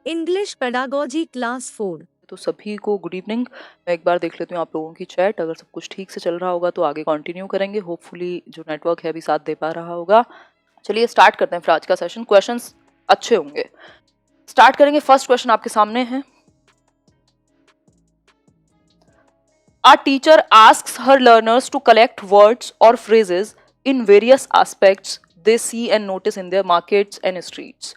English pedagogy class 4। तो सभी को गुड इवनिंग। मैं एक बार देख लेती हूँ आप लोगों की चैट, अगर सब कुछ ठीक से चल रहा होगा तो आगे कंटिन्यू करेंगे। होपफुली जो नेटवर्क है अभी साथ दे पा रहा होगा। चलिए स्टार्ट करते हैं फिर आज का सेशन। क्वेश्चंस अच्छे होंगे। स्टार्ट करेंगे। फर्स्ट क्वेश्चन आपके सामने है। A teacher asks her learners to collect words or phrases in various aspects they see and notice in their markets and streets.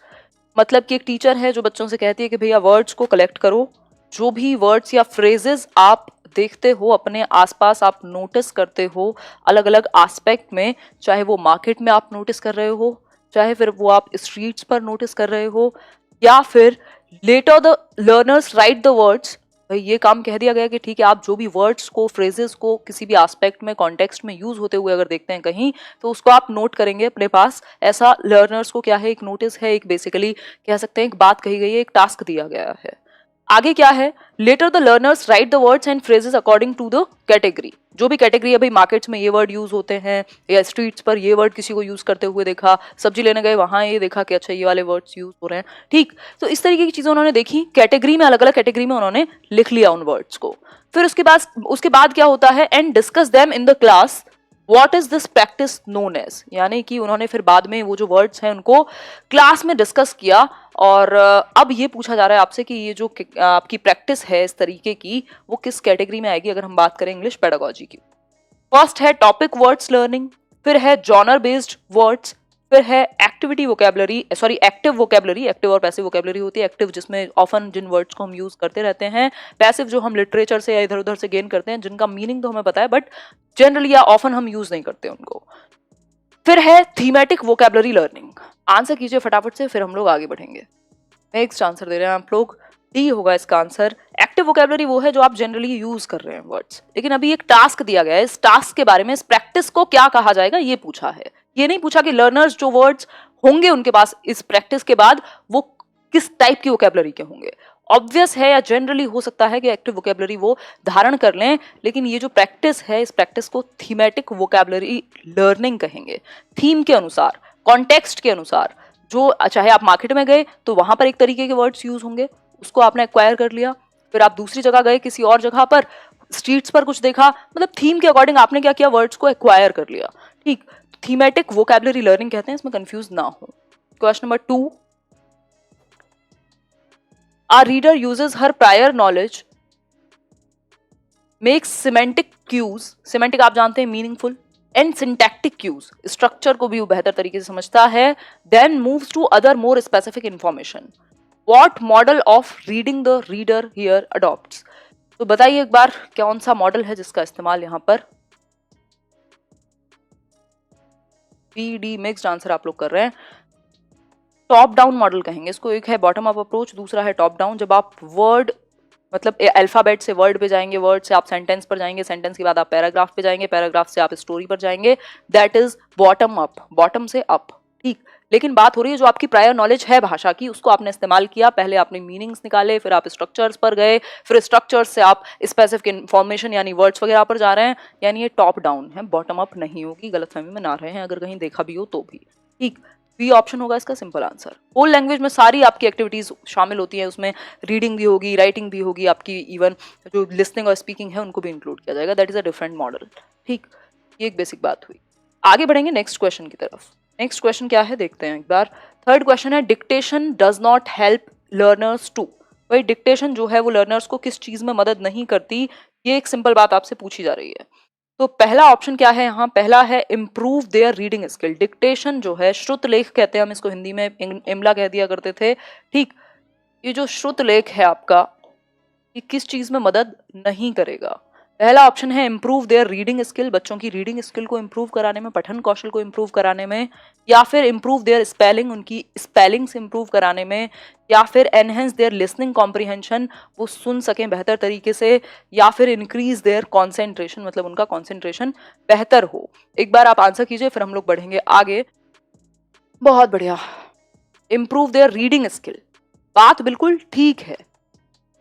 मतलब कि एक टीचर है जो बच्चों से कहती है कि भैया वर्ड्स को कलेक्ट करो, जो भी वर्ड्स या फ्रेजेस आप देखते हो अपने आसपास, आप नोटिस करते हो अलग अलग एस्पेक्ट में, चाहे वो मार्केट में आप नोटिस कर रहे हो, चाहे फिर वो आप स्ट्रीट्स पर नोटिस कर रहे हो, या फिर later the learners write the words. भाई ये काम कह दिया गया कि ठीक है, आप जो भी वर्ड्स को, फ्रेजेस को किसी भी एस्पेक्ट में, कॉन्टेक्स्ट में यूज होते हुए अगर देखते हैं कहीं, तो उसको आप नोट करेंगे अपने पास। ऐसा लर्नर्स को क्या है, एक नोटिस है, एक बेसिकली कह सकते हैं एक बात कही गई है, एक टास्क दिया गया है। आगे क्या है, later the learners write the words and phrases according to the category. जो भी कैटेगरी है, भाई मार्केट्स में ये वर्ड यूज होते हैं, या स्ट्रीट्स पर ये वर्ड किसी को यूज करते हुए देखा, सब्जी लेने गए वहां ये देखा कि अच्छा ये वाले वर्ड्स यूज हो रहे हैं, ठीक। तो इस तरीके की चीजें उन्होंने देखी, कैटेगरी में, अलग अलग कैटेगरी में उन्होंने लिख लिया उन वर्ड्स को। फिर उसके बाद क्या होता है, and discuss them in the class what is this practice known as. यानी कि उन्होंने फिर बाद में वो जो वर्ड्स हैं उनको क्लास में डिस्कस किया। और अब ये पूछा जा रहा है आपसे कि ये जो आपकी प्रैक्टिस है इस तरीके की, वो किस कैटेगरी में आएगी अगर हम बात करें इंग्लिश पेडागोजी की। फर्स्ट है टॉपिक वर्ड्स लर्निंग, फिर है जॉनर बेस्ड वर्ड्स, फिर है activity vocabulary, sorry active vocabulary. Active और पैसिव वोकेबलरी होती है। एक्टिव जिसमें ऑफन जिन वर्ड्स को हम यूज करते रहते हैं, पैसिव जो हम लिटरेचर से या इधर उधर से गेन करते हैं, जिनका मीनिंग तो हमें पता है बट जनरली या ऑफन हम यूज नहीं करते उनको। फिर है थीमेटिक वोकेबलरी लर्निंग। आंसर कीजिए फटाफट से, फिर हम लोग आगे बढ़ेंगे। नेक्स्ट आंसर दे रहे हैं आप लोग, डी होगा इसका आंसर। एक्टिव वोकेबलरी वो है जो आप जनरली यूज कर रहे हैं वर्ड्स, लेकिन अभी एक टास्क दिया गया है, इस टास्क के बारे में, इस प्रैक्टिस को क्या कहा जाएगा ये पूछा है। ये नहीं पूछा कि लर्नर्स जो वर्ड्स होंगे उनके पास इस प्रैक्टिस के बाद वो किस टाइप की वोकेबलरी के होंगे। ऑब्वियस है, या जनरली हो सकता है कि एक्टिव वोकेबलरी वो धारण कर लें, लेकिन ये जो प्रैक्टिस है, इस प्रैक्टिस को थीमेटिक वोकेबलरी लर्निंग कहेंगे। थीम के अनुसार, कॉन्टेक्स्ट के अनुसार, जो चाहे आप मार्केट में गए तो वहां पर एक तरीके के वर्ड्स यूज होंगे, उसको आपने एक्वायर कर लिया। फिर आप दूसरी जगह गए, किसी और जगह पर स्ट्रीट्स पर कुछ देखा, मतलब थीम के अकॉर्डिंग आपने क्या किया, वर्ड्स को एक्वायर कर लिया, ठीक। थीमेटिक वोकेबलरी लर्निंग कहते हैं, इसमें कंफ्यूज ना हो। Question number 2, our reader uses her prior knowledge makes semantic cues, semantic आप जानते हैं meaningful, and syntactic cues, structure को भी वो बेहतर तरीके से समझता है, then moves to other more specific information. What model of reading the reader here adopts? तो बताइए एक बार कौन सा मॉडल है जिसका इस्तेमाल यहाँ पर। बी डी मिक्स्ड आंसर आप लोग कर रहे हैं। टॉप डाउन मॉडल कहेंगे इसको। एक है बॉटम अप अप्रोच, दूसरा है टॉप डाउन। जब आप वर्ड मतलब अल्फाबेट से वर्ड पे जाएंगे, वर्ड से आप सेंटेंस पर जाएंगे, सेंटेंस के बाद आप पैराग्राफ पे जाएंगे, पैराग्राफ से आप स्टोरी पर जाएंगे, that is bottom up, bottom से अप, ठीक। लेकिन बात हो रही है जो आपकी प्रायर नॉलेज है भाषा की, उसको आपने इस्तेमाल किया, पहले आपने मीनिंग्स निकाले, फिर आप स्ट्रक्चर्स पर गए, फिर स्ट्रक्चर्स से आप स्पेसिफिक इन्फॉर्मेशन यानी वर्ड्स वगैरह पर जा रहे हैं, यानी ये टॉप डाउन है, बॉटम अप नहीं होगी। गलतफहमी में ना रहे हैं, अगर कहीं देखा भी हो तो भी, ठीक। बी ऑप्शन होगा इसका सिंपल आंसर। होल लैंग्वेज में सारी आपकी एक्टिविटीज शामिल होती हैं, उसमें रीडिंग भी होगी, राइटिंग भी होगी, आपकी इवन जो लिसनिंग और स्पीकिंग है उनको भी इंक्लूड किया जाएगा, that is a different model, ठीक। ये एक बेसिक बात हुई। आगे बढ़ेंगे नेक्स्ट क्वेश्चन की तरफ। नेक्स्ट क्वेश्चन क्या है देखते हैं एक बार। थर्ड क्वेश्चन है, dictation does not help learners to. भाई डिक्टेशन जो है वो लर्नर्स को किस चीज में मदद नहीं करती, ये एक सिंपल बात आपसे पूछी जा रही है। तो पहला ऑप्शन क्या है यहाँ, पहला है improve their reading skill. Dictation जो है, श्रुत लेख कहते हैं हम इसको, हिंदी में इमला कह दिया करते थे, ठीक। ये जो श्रुत लेख है आपका, ये किस चीज में मदद नहीं करेगा। पहला ऑप्शन है इम्प्रूव देयर रीडिंग स्किल, बच्चों की रीडिंग स्किल को इम्प्रूव कराने में, पठन कौशल को इम्प्रूव कराने में, या फिर इम्प्रूव देयर स्पेलिंग, उनकी स्पेलिंग्स इम्प्रूव कराने में, या फिर एनहेंस देयर लिसनिंग कॉम्प्रिहेंशन, वो सुन सकें बेहतर तरीके से, या फिर इंक्रीज देयर कॉन्सेंट्रेशन, मतलब उनका कॉन्सेंट्रेशन बेहतर हो। एक बार आप आंसर कीजिए, फिर हम लोग बढ़ेंगे आगे। बहुत बढ़िया, इम्प्रूव देयर रीडिंग स्किल, बात बिल्कुल ठीक है।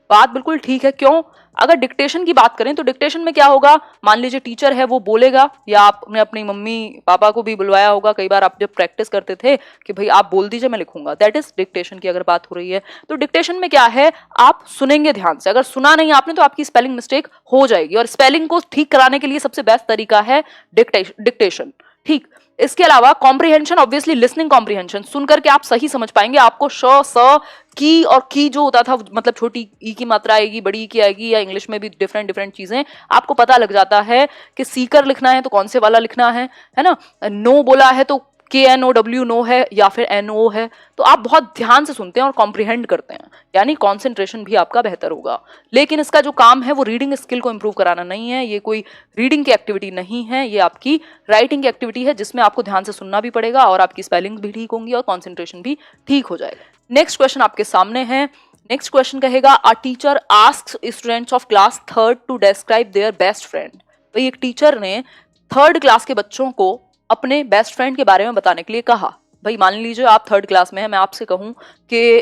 बात बिल्कुल ठीक है। क्यों? अगर डिक्टेशन की बात करें तो डिक्टेशन में क्या होगा, मान लीजिए टीचर है वो बोलेगा, या आपने अपनी मम्मी पापा को भी बुलवाया होगा कई बार, आप जब प्रैक्टिस करते थे कि भाई आप बोल दीजिए मैं लिखूंगा, दैट इज डिक्टेशन की अगर बात हो रही है। तो डिक्टेशन में क्या है, आप सुनेंगे ध्यान से, अगर सुना नहीं आपने तो आपकी स्पेलिंग मिस्टेक हो जाएगी, और स्पेलिंग को ठीक कराने के लिए सबसे बेस्ट तरीका है डिक्टेशन। ठीक, इसके अलावा कॉम्प्रिहेंशन, ऑब्वियसली लिसनिंग कॉम्प्रिहेंशन, सुन करके आप सही समझ पाएंगे, आपको श स की और की जो होता था, मतलब छोटी ई की मात्रा आएगी, बड़ी ई की आएगी, या इंग्लिश में भी डिफरेंट डिफरेंट चीजें आपको पता लग जाता है कि सीकर लिखना है तो कौन से वाला लिखना है ना, नो बोला है तो KNOW नो है या फिर NO है। तो आप बहुत ध्यान से सुनते हैं और कॉम्प्रिहेंड करते हैं, यानी कॉन्सेंट्रेशन भी आपका बेहतर होगा। लेकिन इसका जो काम है वो रीडिंग स्किल को इंप्रूव कराना नहीं है, ये कोई रीडिंग की एक्टिविटी नहीं है, ये आपकी राइटिंग की एक्टिविटी है, जिसमें आपको ध्यान से सुनना भी पड़ेगा और आपकी स्पेलिंग भी ठीक होंगी और कॉन्सेंट्रेशन भी ठीक हो जाएगा। नेक्स्ट क्वेश्चन आपके सामने है। नेक्स्ट क्वेश्चन कहेगा, a teacher asks students of class 3rd to describe their best friend. तो एक टीचर ने 3rd क्लास के बच्चों को अपने बेस्ट फ्रेंड के बारे में बताने के लिए कहा। भाई मान लीजिए आप 3rd क्लास में हैं, मैं आपसे कहूं कि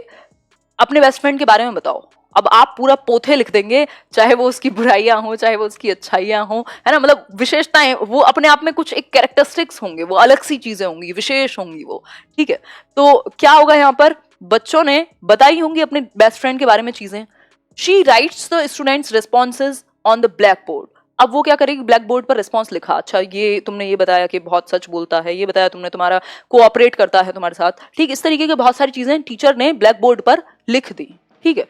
अपने बेस्ट फ्रेंड के बारे में बताओ। अब आप पूरा पोथे लिख देंगे, चाहे वो उसकी बुराइयां हो चाहे वो उसकी अच्छाइयां हो, है ना, मतलब विशेषताएं, वो अपने आप में कुछ एक कैरेक्टरिस्टिक्स होंगे, वो अलग सी चीजें होंगी, विशेष होंगी वो। ठीक है, तो क्या होगा यहाँ पर, बच्चों ने बताई होंगी अपने बेस्ट फ्रेंड के बारे में चीजें। She writes the students responses on the black board. अब वो क्या करेगी, ब्लैक बोर्ड पर रिस्पॉन्स लिखा, अच्छा ये तुमने ये बताया कि बहुत सच बोलता है, ये बताया तुमने तुम्हारा कोऑपरेट करता है तुम्हारे साथ, ठीक, इस तरीके की बहुत सारी चीजें टीचर ने ब्लैक बोर्ड पर लिख दी। ठीक है,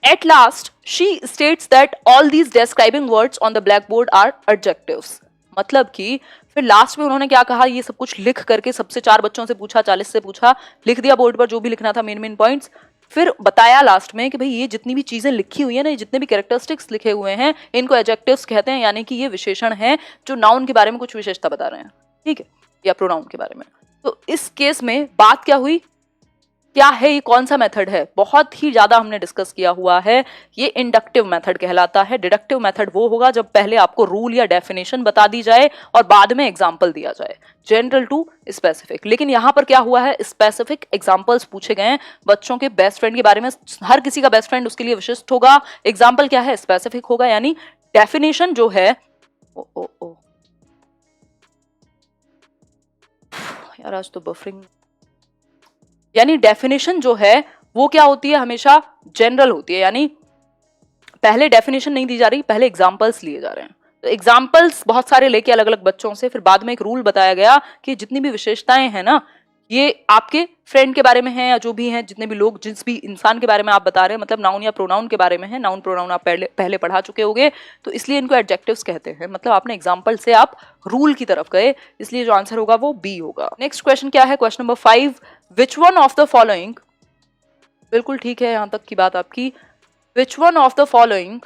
at last she states that all these describing words on the blackboard are adjectives. मतलब कि फिर लास्ट में उन्होंने क्या कहा, ये सब कुछ लिख करके सबसे 4 बच्चों से पूछा, 40 से पूछा, लिख दिया बोर्ड पर जो भी लिखना था, मेन मेन पॉइंट्स, फिर बताया लास्ट में कि भाई ये जितनी भी चीजें लिखी हुई है ना, ये जितने भी कैरेक्टरिस्टिक्स लिखे हुए हैं, इनको एडजेक्टिव्स कहते हैं, यानी कि ये विशेषण हैं जो नाउन के बारे में कुछ विशेषता बता रहे हैं। ठीक है, या प्रोनाउन के बारे में। तो इस केस में बात क्या हुई, क्या है, ये कौन सा मेथड है, बहुत ही ज्यादा हमने डिस्कस किया हुआ है, ये इंडक्टिव मेथड कहलाता है। डिडक्टिव मेथड वो होगा जब पहले आपको रूल या डेफिनेशन बता दी जाए और बाद में एग्जांपल दिया जाए, जनरल टू स्पेसिफिक। लेकिन यहाँ पर क्या हुआ है, स्पेसिफिक एग्जांपल्स पूछे गए हैं बच्चों के बेस्ट फ्रेंड के बारे में। हर किसी का बेस्ट फ्रेंड उसके लिए विशिष्ट होगा, एग्जाम्पल क्या है, स्पेसिफिक होगा, यानी डेफिनेशन जो है यार आज तो बफरिंग, यानी डेफिनेशन जो है वो क्या होती है, हमेशा जनरल होती है, यानी पहले डेफिनेशन नहीं दी जा रही, पहले एग्जांपल्स लिए जा रहे हैं। तो एग्जांपल्स बहुत सारे लेके अलग अलग बच्चों से, फिर बाद में एक रूल बताया गया कि जितनी भी विशेषताएं हैं ना, ये आपके फ्रेंड के बारे में है, या जो भी हैं, जितने भी लोग, जिस भी इंसान के बारे में आप बता रहे हैं, मतलब नाउन या प्रोनाउन के बारे में है, नाउन प्रोनाउन आप पहले पढ़ा चुके होंगे, तो इसलिए इनको एडजेक्टिव्स कहते हैं। मतलब आपने एग्जांपल से आप रूल की तरफ गए, इसलिए जो आंसर होगा वो बी होगा। नेक्स्ट क्वेश्चन क्या है, question number 5, which one of the following, बिल्कुल ठीक है यहां तक की बात आपकी, विच one of the following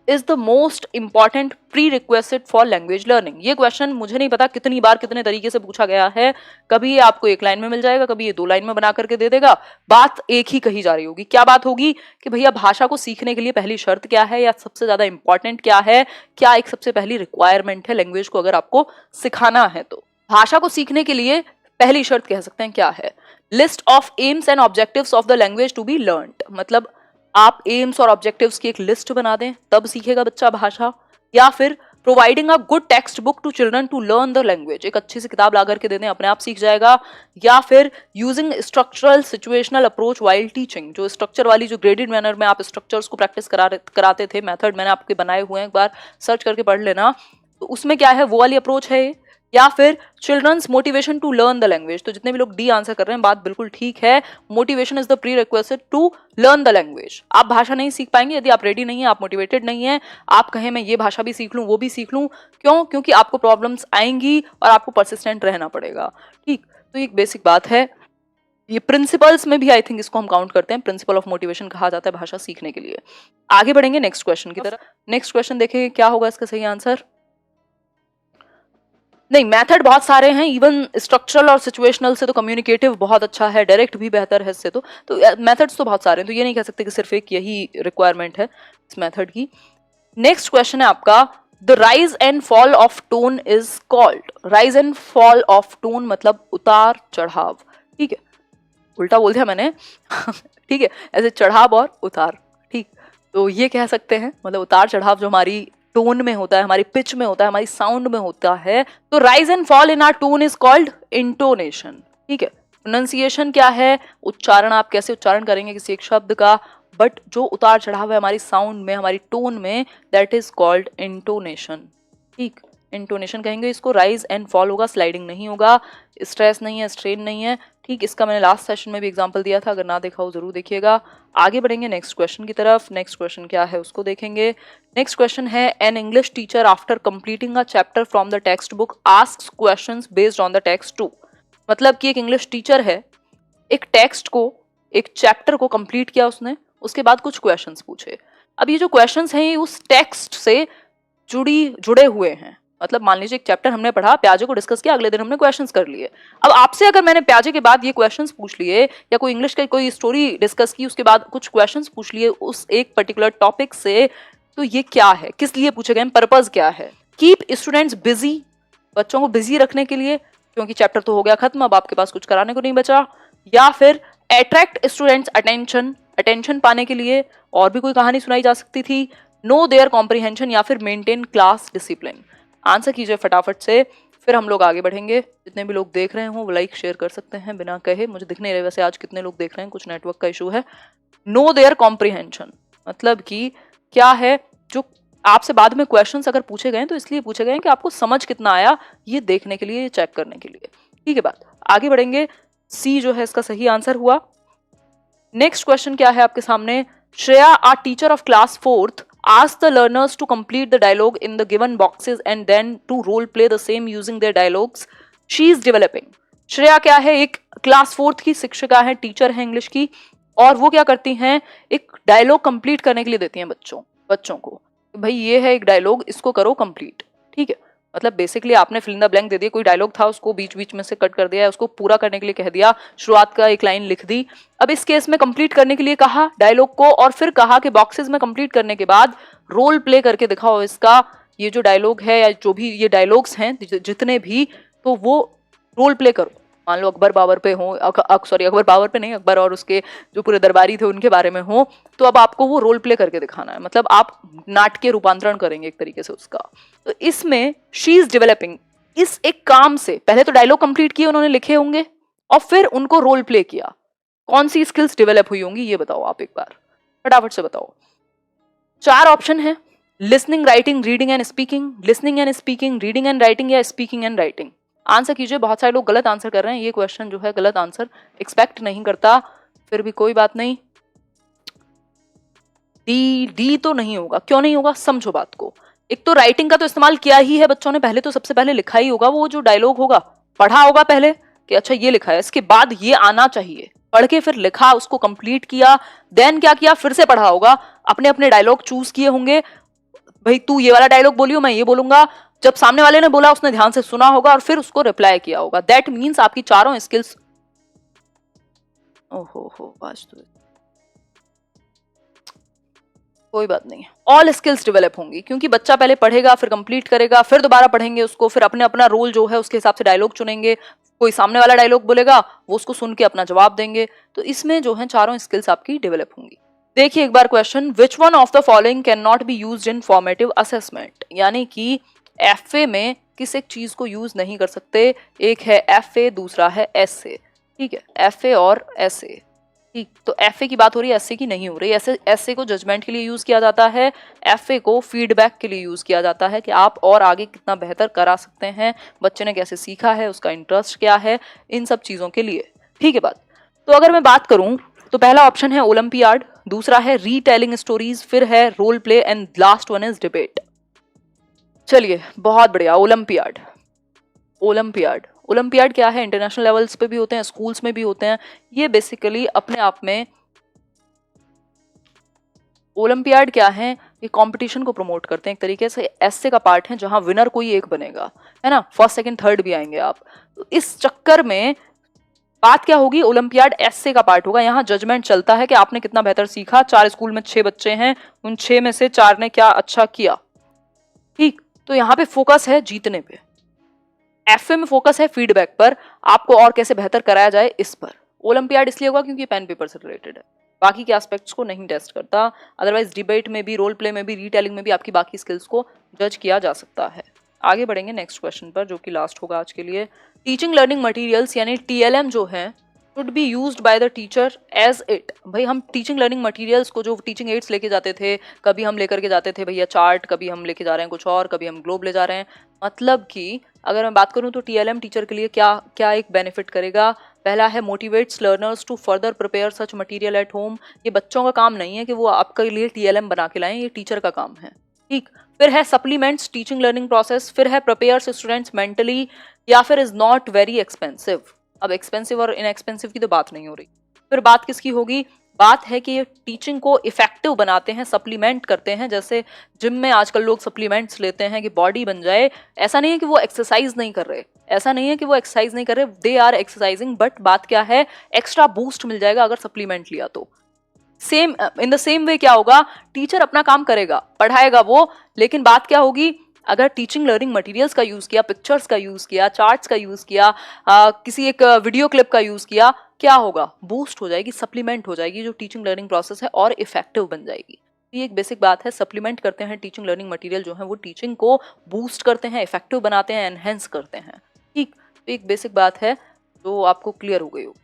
is the most important pre requested for language learning. ये क्वेश्चन मुझे नहीं पता कितनी बार कितने तरीके से पूछा गया है, कभी ये आपको 1 लाइन में मिल जाएगा, कभी ये 2 लाइन में बना करके दे देगा, बात एक ही कही जा रही होगी। क्या बात होगी कि भैया भाषा को सीखने के लिए पहली शर्त क्या है, या सबसे ज्यादा इंपॉर्टेंट क्या है, क्या एक सबसे पहली रिक्वायरमेंट है लैंग्वेज को अगर आपको सिखाना है तो। भाषा को सीखने के लिए पहली शर्त कह सकते हैं क्या है, list of aims and objectives of the language to be learned. मतलब आप एम्स और ऑब्जेक्टिव्स की एक लिस्ट बना दें, तब सीखेगा बच्चा भाषा। या फिर providing a good textbook to children to learn the language, एक अच्छी सी किताब ला करके दे दें, अपने आप सीख जाएगा। या फिर using structural situational approach while teaching, जो स्ट्रक्चर वाली, जो ग्रेडेड मैनर में आप स्ट्रक्चर्स को प्रैक्टिस कराते थे, मेथड मैंने आपके बनाए हुए हैं, एक बार सर्च करके पढ़ लेना, तो उसमें क्या है, वो वाली अप्रोच है। या फिर children's motivation to learn the language, तो जितने भी लोग डी आंसर कर रहे हैं बात बिल्कुल ठीक है, motivation is the pre requested to learn the language. आप भाषा नहीं सीख पाएंगे यदि आप रेडी नहीं है, आप मोटिवेटेड नहीं है, आप कहें मैं ये भाषा भी सीख लूं वो भी सीख लूं, क्यों, क्योंकि आपको प्रॉब्लम्स आएंगी और आपको परसिस्टेंट रहना पड़ेगा। ठीक, तो एक बेसिक बात है, ये प्रिंसिपल्स में भी आई थिंक इसको हम काउंट करते हैं, प्रिंसिपल ऑफ मोटिवेशन कहा जाता है भाषा सीखने के लिए। आगे बढ़ेंगे नेक्स्ट क्वेश्चन की तरफ। नेक्स्ट क्वेश्चन देखेंगे क्या होगा इसका सही आंसर। नहीं, मेथड बहुत सारे हैं, इवन स्ट्रक्चरल और सिचुएशनल से तो कम्युनिकेटिव बहुत अच्छा है, डायरेक्ट भी बेहतर है इससे, तो मेथड्स तो बहुत सारे हैं, तो ये नहीं कह सकते कि सिर्फ एक यही रिक्वायरमेंट है इस मेथड की। नेक्स्ट क्वेश्चन है आपका, the rise and fall of tone is called. Rise and fall of tone मतलब उतार चढ़ाव, ठीक है, उल्टा बोल दिया मैंने ठीक है, ऐसे चढ़ाव और उतार, ठीक, तो ये कह सकते हैं, मतलब उतार चढ़ाव जो हमारी टोन में होता है, हमारी पिच में होता है, हमारी साउंड में होता है, तो rise and fall in our tone is called intonation. ठीक है, प्रोनाउंसिएशन क्या है, उच्चारण, आप कैसे उच्चारण करेंगे किसी एक शब्द का, बट जो उतार चढ़ाव है हमारी साउंड में, हमारी टोन में, दैट इज कॉल्ड इंटोनेशन। ठीक, इंटोनेशन कहेंगे इसको। राइज एंड फॉल होगा, स्लाइडिंग नहीं होगा, स्ट्रेस नहीं है, स्ट्रेन नहीं है। ठीक, इसका मैंने लास्ट सेशन में भी एग्जांपल दिया था, अगर ना देखा हो जरूर देखिएगा। आगे बढ़ेंगे नेक्स्ट क्वेश्चन की तरफ। नेक्स्ट क्वेश्चन क्या है उसको देखेंगे। नेक्स्ट क्वेश्चन है, an English teacher after completing a chapter from the textbook asks questions based on the text to. मतलब कि एक इंग्लिश टीचर है, एक टेक्स्ट को, एक चैप्टर को कंप्लीट किया उसने, उसके बाद कुछ क्वेश्चंस पूछे। अब ये जो क्वेश्चंस हैं ये उस टेक्स्ट से जुड़े हुए हैं। मतलब मान लीजिए एक चैप्टर हमने पढ़ा, प्याजे को डिस्कस किया, अगले दिन हमने क्वेश्चंस कर लिए। अब आपसे अगर मैंने प्याजे के बाद ये क्वेश्चंस पूछ लिए, या कोई इंग्लिश की कोई स्टोरी डिस्कस की, उसके बाद कुछ क्वेश्चंस पूछ लिए उस एक पर्टिकुलर टॉपिक से, तो ये क्या है, किस लिए पूछे गए, पर्पस क्या है? कीप स्टूडेंट्स बिजी, बच्चों को बिजी रखने के लिए, क्योंकि चैप्टर तो हो गया खत्म, अब आपके पास कुछ कराने को नहीं बचा। या फिर अट्रैक्ट स्टूडेंट्स अटेंशन, अटेंशन पाने के लिए, और भी कोई कहानी सुनाई जा सकती थी। नो देयर कॉम्प्रिहेंशन, या फिर मेंटेन क्लास डिसिप्लिन। आंसर कीजिए फटाफट से, फिर हम लोग आगे बढ़ेंगे। जितने भी लोग देख रहे हो वो लाइक शेयर कर सकते हैं बिना कहे, मुझे दिख नहीं रहे वैसे आज कितने लोग देख रहे हैं, कुछ नेटवर्क का इशू है। नो देयर कॉम्प्रिहेंशन मतलब कि क्या है, जो आपसे बाद में क्वेश्चंस अगर पूछे गए तो इसलिए पूछे गए कि आपको समझ कितना आया, ये देखने के लिए, ये चेक करने के लिए। ठीक है, बात आगे बढ़ेंगे। सी जो है इसका सही आंसर हुआ। नेक्स्ट क्वेश्चन क्या है आपके सामने। Shreya, a teacher of class 4th ask the learners to complete the dialogue in the given boxes and then to role play the same using their dialogues she is developing। Shreya क्या है, एक class 4th की शिक्षिका है, teacher है English की, और वो क्या करती हैं, एक डायलॉग कंप्लीट करने के लिए देती हैं बच्चों को, भाई ये है एक डायलॉग, इसको करो कंप्लीट। ठीक है, मतलब बेसिकली आपने फिल इन द ब्लैंक दे दिया, कोई डायलॉग था उसको बीच बीच में से कट कर दिया, उसको पूरा करने के लिए कह दिया, शुरुआत का एक लाइन लिख दी। अब इस केस में कंप्लीट करने के लिए कहा डायलॉग को, और फिर कहा कि बॉक्सेस में कंप्लीट करने के बाद रोल प्ले करके दिखाओ इसका, ये जो डायलॉग है या जो भी ये डायलॉग्स हैं जितने भी, तो वो रोल प्ले करो। मान लो अकबर बाबर पे हो, अकबर बाबर पे नहीं, अकबर और उसके जो पूरे दरबारी थे उनके बारे में हो, तो अब आपको वो रोल प्ले करके दिखाना है, मतलब आप नाटकीय रूपांतरण करेंगे एक तरीके से उसका। तो इसमें शी इज डेवलपिंग, इस एक काम से पहले तो डायलॉग कंप्लीट किए उन्होंने, लिखे होंगे, और फिर उनको रोल प्ले किया। कौन सी स्किल्स डेवलप हुई होंगी ये बताओ आप एक बार, फटाफट से बताओ। 4 ऑप्शन है, listening, writing, reading and speaking, listening and speaking, reading and writing, या स्पीकिंग एंड राइटिंग। आंसर कीजिए। बहुत सारे लोग गलत आंसर कर रहे हैं, ये क्वेश्चन जो है गलत आंसर एक्सपेक्ट नहीं करता, फिर भी कोई बात नहीं। डी तो नहीं होगा, क्यों नहीं होगा, समझो बात को। एक तो राइटिंग का तो इस्तेमाल किया ही है बच्चों ने, पहले तो सबसे पहले लिखा ही होगा, वो जो डायलॉग होगा पढ़ा होगा पहले कि अच्छा ये लिखा है, इसके बाद ये आना चाहिए, पढ़ के फिर लिखा, उसको कंप्लीट किया, देन क्या किया, फिर से पढ़ा होगा, अपने अपने डायलॉग चूज किए होंगे, भाई तू ये वाला डायलॉग बोलियो, मैं ये बोलूंगा, जब सामने वाले ने बोला उसने ध्यान से सुना होगा और फिर उसको रिप्लाई किया होगा। दैट मीन्स आपकी चारों स्किल्स, ओहो कोई बात नहीं, ऑल स्किल्स डेवलप होंगी, क्योंकि बच्चा पहले पढ़ेगा, फिर कंप्लीट करेगा, फिर दोबारा पढ़ेंगे उसको, फिर अपने अपना रोल जो है उसके हिसाब से डायलॉग चुनेंगे, कोई सामने वाला डायलॉग बोलेगा वो उसको सुन के अपना जवाब देंगे, तो इसमें जो है चारों स्किल्स आपकी डेवलप होंगी। देखिए एक बार question, which one of the following can not be used in formative assessment, यानी कि एफए में किस एक चीज को यूज नहीं कर सकते। एक है एफए, दूसरा है एसए। ठीक है, एफए और एसए। ठीक, तो एफए की बात हो रही है, एसए की नहीं हो रही। एसए को जजमेंट के लिए यूज किया जाता है, एफए को फीडबैक के लिए यूज किया जाता है कि आप और आगे कितना बेहतर करा सकते हैं, बच्चे ने कैसे सीखा है, उसका इंटरेस्ट क्या है, इन सब चीजों के लिए। ठीक है बात। तो अगर मैं बात करूं तो पहला ऑप्शन है ओलंपियाड, दूसरा है रीटेलिंग स्टोरीज, फिर है role play, and last one is debate. चलिए बहुत बढ़िया, ओलंपियाड। ओलंपियाड क्या है, इंटरनेशनल लेवल्स पे भी होते हैं, स्कूल्स में भी होते हैं। ये बेसिकली अपने आप में ओलंपियाड क्या है, ये कंपटीशन को प्रमोट करते हैं, एक तरीके से ऐसे का पार्ट है जहां विनर कोई एक बनेगा, है ना, फर्स्ट सेकंड थर्ड भी आएंगे आप। तो इस चक्कर में बात क्या होगी, ओलंपियाड ऐसे का पार्ट होगा, यहाँ जजमेंट चलता है कि आपने कितना बेहतर सीखा। 4 स्कूल में 6 बच्चे हैं, उन 6 में से 4 ने क्या अच्छा किया। ठीक, तो यहाँ पे फोकस है जीतने पे, एफए में फोकस है फीडबैक पर, आपको और कैसे बेहतर कराया जाए इस पर। ओलंपियाड इसलिए होगा क्योंकि पेन पेपर से रिलेटेड है। बाकी के एस्पेक्ट्स को नहीं टेस्ट करता। अदरवाइज डिबेट में भी, रोल प्ले में भी, रीटेलिंग में भी आपकी बाकी स्किल्स को जज किया जा सकता है। आगे बढ़ेंगे नेक्स्ट क्वेश्चन पर, जो कि लास्ट होगा आज के लिए। टीचिंग लर्निंग मटेरियल्स यानी टीएलएम जो है should be used by the teacher as it. भाई हम टीचिंग लर्निंग मटेरियल्स को, जो टीचिंग एड्स लेके जाते थे, कभी हम लेकर के जाते थे भैया चार्ट, कभी हम लेके जा रहे हैं कुछ और, कभी हम ग्लोब ले जा रहे हैं। मतलब कि अगर मैं बात करूं तो टीएलएम टीचर के लिए क्या क्या एक बेनिफिट करेगा। पहला है motivates learners to further prepare such material at home. ये बच्चों का काम नहीं है कि वो आपके लिए टीएलएम बना के लाएं, ये टीचर का काम है, ठीक। फिर है सप्लीमेंट्स टीचिंग लर्निंग प्रोसेस। फिर है प्रिपेयर्स स्टूडेंट्स मेंटली, या फिर इज नॉट वेरी एक्सपेंसिव। अब एक्सपेंसिव और इनएक्सपेंसिव की तो बात नहीं हो रही। फिर बात किसकी होगी, बात है कि ये टीचिंग को इफेक्टिव बनाते हैं, सप्लीमेंट करते हैं। जैसे जिम में आजकल लोग सप्लीमेंट्स लेते हैं कि बॉडी बन जाए। ऐसा नहीं है कि वो एक्सरसाइज नहीं कर रहे, ऐसा नहीं है कि वो एक्सरसाइज नहीं कर रहे, दे आर एक्सरसाइजिंग, बट बात क्या है, एक्स्ट्रा बूस्ट मिल जाएगा अगर सप्लीमेंट लिया तो। Same in the same way क्या होगा, टीचर अपना काम करेगा, पढ़ाएगा वो, लेकिन बात क्या होगी, अगर टीचिंग लर्निंग मटेरियल्स का यूज किया, पिक्चर्स का यूज किया, चार्ट्स का यूज किया, किसी एक वीडियो क्लिप का यूज किया, क्या होगा, बूस्ट हो जाएगी, सप्लीमेंट हो जाएगी जो टीचिंग लर्निंग प्रोसेस है और इफेक्टिव बन जाएगी। ये एक बेसिक बात है, सप्लीमेंट करते हैं टीचिंग लर्निंग मटेरियल जो है वो टीचिंग को बूस्ट करते हैं, इफेक्टिव बनाते हैं, एनहेंस करते हैं, ठीक। तो एक बेसिक बात है जो आपको क्लियर हो गई हो।